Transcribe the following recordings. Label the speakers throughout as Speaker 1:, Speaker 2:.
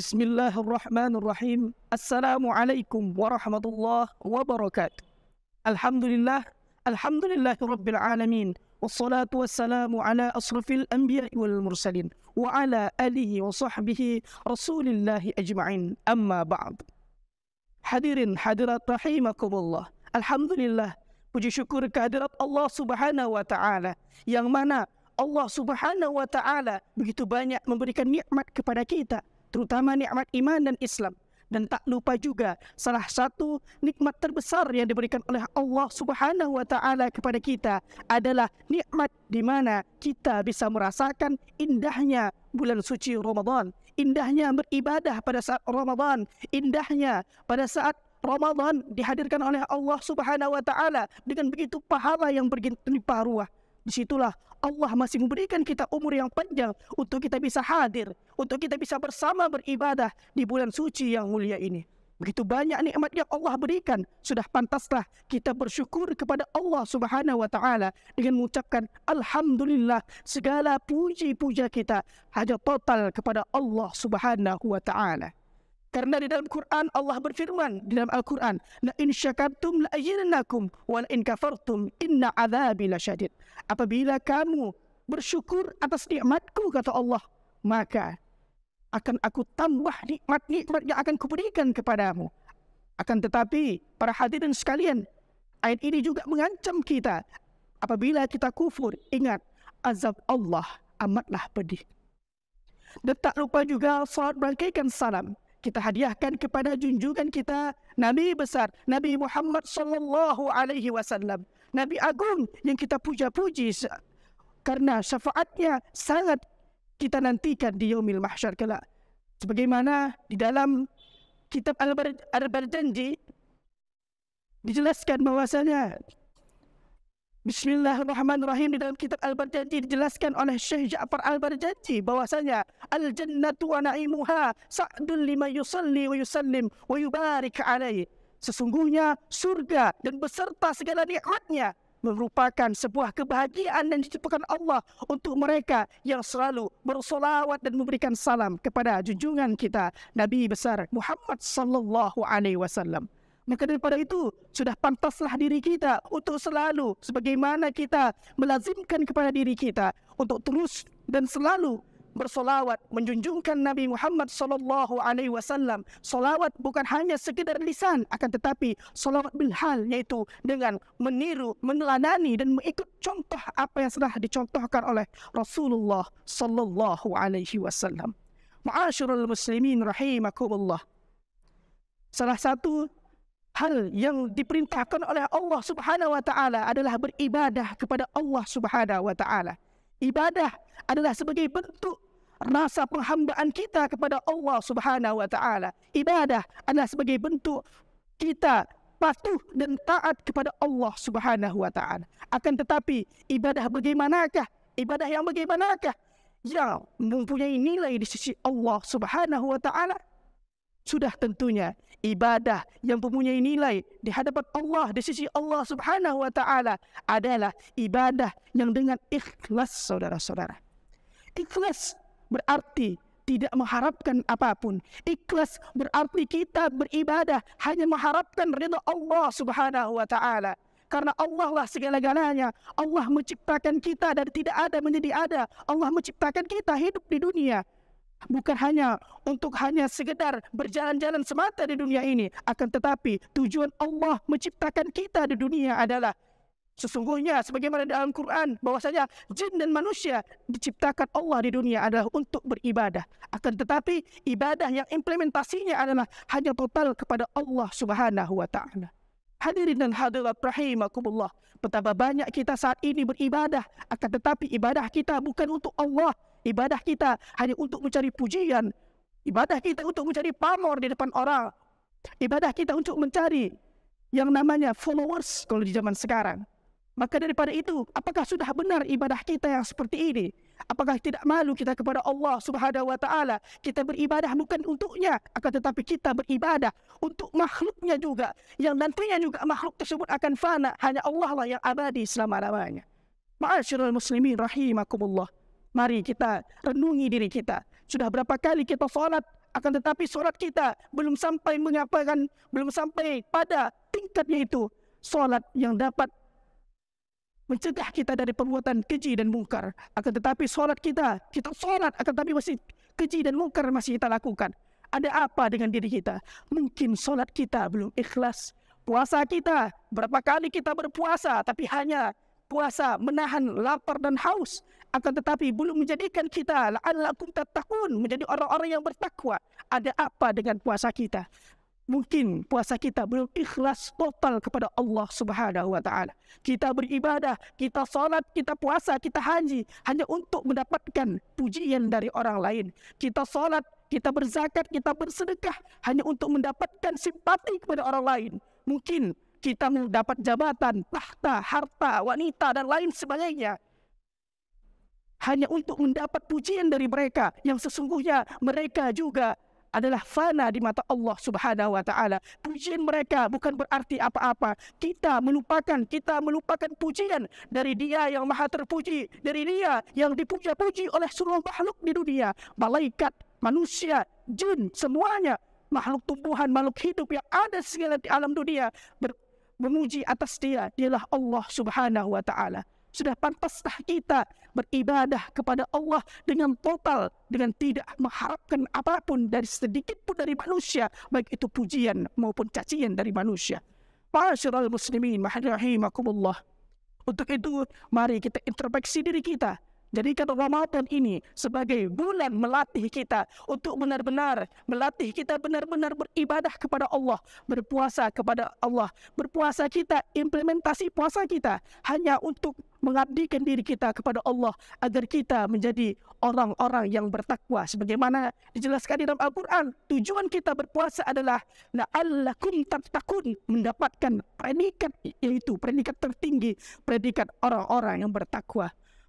Speaker 1: Bismillahirrahmanirrahim. Assalamualaikum warahmatullahi wabarakatuh. Alhamdulillah, alhamdulillahi rabbil alamin. Wassalatu wassalamu ala asrafil anbiya'i wal mursalin wa ala alihi wa sahbihi rasulillahi ajma'in. Amma ba'd. Hadirin hadirat rahimakumullah. Alhamdulillah, puji syukur kehadirat Allah Subhanahu wa taala, yang mana Allah Subhanahu wa taala begitu banyak memberikan nikmat kepada kita, terutama nikmat iman dan Islam. Dan tak lupa juga salah satu nikmat terbesar yang diberikan oleh Allah Subhanahu wa taala kepada kita adalah nikmat di mana kita bisa merasakan indahnya bulan suci Ramadan, indahnya beribadah pada saat Ramadan, indahnya pada saat Ramadan dihadirkan oleh Allah Subhanahu wa taala dengan begitu pahala yang berlimpah ruah. Disitulah Allah masih memberikan kita umur yang panjang untuk kita bisa hadir, untuk kita bisa bersama beribadah di bulan suci yang mulia ini. Begitu banyak nikmat yang Allah berikan, sudah pantaslah kita bersyukur kepada Allah Subhanahu wa taala dengan mengucapkan alhamdulillah, segala puji-puja kita hanya total kepada Allah Subhanahu wa taala. Karena di dalam Quran Allah berfirman di dalam Al-Quran, la in syakartum la azidannakum wa la in kafartum inna adzabi lasyadid. Apabila kamu bersyukur atas nikmatku, kata Allah, maka akan aku tambah nikmat-nikmat yang akan kuberikan kepadamu. Akan tetapi para hadirin sekalian, ayat ini juga mengancam kita. Apabila kita kufur, ingat azab Allah amatlah pedih. Dan tak lupa juga salat berangkaikan salam kita hadiahkan kepada junjungan kita, Nabi besar, Nabi Muhammad sallallahu alaihi wasallam, Nabi agung yang kita puja-puji karena syafaatnya sangat kita nantikan di yaumil mahsyar kelak. Sebagaimana di dalam kitab Al-Barjanji dijelaskan bahwasanya, Bismillahirrahmanirrahim, di dalam kitab Al-Barjanji dijelaskan oleh Syekh Ja'far Al-Barjanji bahwasanya al-jannatu wa na'imuha sa'dun liman yusalli wa yusallim wa yubarik alaihi. Sesungguhnya surga dan beserta segala nikmatnya merupakan sebuah kebahagiaan yang diciptakan Allah untuk mereka yang selalu bersolawat dan memberikan salam kepada junjungan kita Nabi besar Muhammad sallallahu alaihi wasallam. Maka daripada itu, sudah pantaslah diri kita untuk selalu, sebagaimana kita melazimkan kepada diri kita untuk terus dan selalu bersolawat, menjunjungkan Nabi Muhammad sallallahu alaihi wasallam. Solawat bukan hanya sekedar lisan, akan tetapi solawat bilhal, yaitu dengan meniru, meneladani dan mengikut contoh apa yang sudah dicontohkan oleh Rasulullah sallallahu alaihi wasallam. Ma'asyiral muslimin rahimakumullah. Salah satu hal yang diperintahkan oleh Allah Subhanahu wa taala adalah beribadah kepada Allah Subhanahu wa taala. Ibadah adalah sebagai bentuk rasa penghambaan kita kepada Allah Subhanahu wa taala. Ibadah adalah sebagai bentuk kita patuh dan taat kepada Allah Subhanahu wa taala. Akan tetapi ibadah bagaimanakah? Ibadah yang bagaimanakah yang mempunyai nilai di sisi Allah Subhanahu wa taala? Sudah tentunya ibadah yang mempunyai nilai di hadapan Allah, di sisi Allah Subhanahu wa taala adalah ibadah yang dengan ikhlas, saudara-saudara. Ikhlas berarti tidak mengharapkan apapun. Ikhlas berarti kita beribadah hanya mengharapkan ridha Allah Subhanahu wa taala. Karena Allah lah segala-galanya. Allah menciptakan kita dari tidak ada menjadi ada. Allah menciptakan kita hidup di dunia bukan hanya untuk sekedar berjalan-jalan semata di dunia ini, akan tetapi tujuan Allah menciptakan kita di dunia adalah sesungguhnya sebagaimana dalam Quran bahwasanya jin dan manusia diciptakan Allah di dunia adalah untuk beribadah. Akan tetapi ibadah yang implementasinya adalah hanya total kepada Allah Subhanahu wa taala. Hadirin dan hadirat rahimakumullah, betapa banyak kita saat ini beribadah, akan tetapi ibadah kita bukan untuk Allah. Ibadah kita hanya untuk mencari pujian. Ibadah kita untuk mencari pamor di depan orang. Ibadah kita untuk mencari yang namanya followers kalau di zaman sekarang. Maka daripada itu, apakah sudah benar ibadah kita yang seperti ini? Apakah tidak malu kita kepada Allah Subhanahu wa taala? Kita beribadah bukan untuknya, akan tetapi kita beribadah untuk makhluknya juga, yang nantinya juga makhluk tersebut akan fana. Hanya Allah lah yang abadi selama-lamanya. Ma'asyiral muslimin rahimakumullah. Mari kita renungi diri kita. Sudah berapa kali kita salat akan tetapi solat kita belum sampai mengapakan, belum sampai pada tingkatnya itu solat yang dapat mencegah kita dari perbuatan keji dan mungkar. Akan tetapi solat kita solat akan tetapi masih keji dan mungkar masih kita lakukan. Ada apa dengan diri kita? Mungkin solat kita belum ikhlas. Puasa kita, berapa kali kita berpuasa tapi hanya puasa menahan lapar dan haus. Akan tetapi belum menjadikan kita la'allakum tattaqun, menjadi orang-orang yang bertakwa. Ada apa dengan puasa kita? Mungkin puasa kita belum ikhlas total kepada Allah Subhanahu wa taala. Kita beribadah, kita salat, kita puasa, kita haji hanya untuk mendapatkan pujian dari orang lain. Kita salat, kita berzakat, kita bersedekah hanya untuk mendapatkan simpati kepada orang lain. Mungkin kita mendapat jabatan, tahta, harta, wanita dan lain sebagainya hanya untuk mendapat pujian dari mereka yang sesungguhnya mereka juga adalah fana di mata Allah Subhanahu wa taala. Pujian mereka bukan berarti apa-apa. Kita melupakan pujian dari Dia yang Maha Terpuji, dari Dia yang dipuja-puji oleh seluruh makhluk di dunia, malaikat, manusia, jin, semuanya, makhluk tumbuhan, makhluk hidup yang ada segala di alam dunia memuji atas Dia. Dialah Allah Subhanahu wa taala. Sudah pantaskah kita beribadah kepada Allah dengan total, dengan tidak mengharapkan apapun dari sedikit pun dari manusia, baik itu pujian maupun cacian dari manusia. Ma'asyiral muslimin rahimakumullah. Untuk itu mari kita introspeksi diri kita. Jadikan Ramadan ini sebagai bulan melatih kita untuk benar-benar melatih kita benar-benar beribadah kepada Allah, berpuasa kepada Allah. Berpuasa kita, implementasi puasa kita hanya untuk mengabdikan diri kita kepada Allah agar kita menjadi orang-orang yang bertakwa. Sebagaimana dijelaskan di dalam Al-Quran, tujuan kita berpuasa adalah la'allakum tattaqun, mendapatkan predikat, yaitu predikat tertinggi, predikat orang-orang yang bertakwa.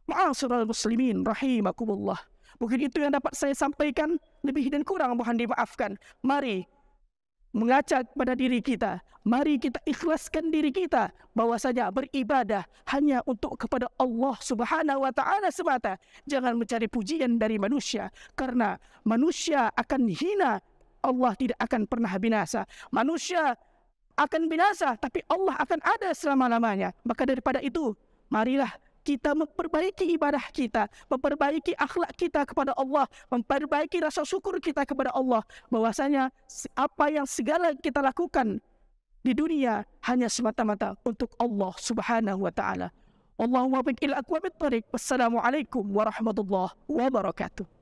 Speaker 1: Ma'asyiral muslimin rahimakumullah. Mungkin itu yang dapat saya sampaikan, lebih dan kurang mohon dimaafkan. Mari mengaca kepada diri kita, mari kita ikhlaskan diri kita bahwasanya beribadah hanya untuk kepada Allah Subhanahu wa taala semata. Jangan mencari pujian dari manusia, karena manusia akan hina, Allah tidak akan pernah binasa. Manusia akan binasa tapi Allah akan ada selama-lamanya. Maka daripada itu, marilah kita memperbaiki ibadah kita, memperbaiki akhlak kita kepada Allah, memperbaiki rasa syukur kita kepada Allah, bahwasanya apa yang segala kita lakukan di dunia hanya semata-mata untuk Allah Subhanahu wa taala. Allahumma biqil aqwamit thariq. Wassalamualaikum warahmatullahi wabarakatuh.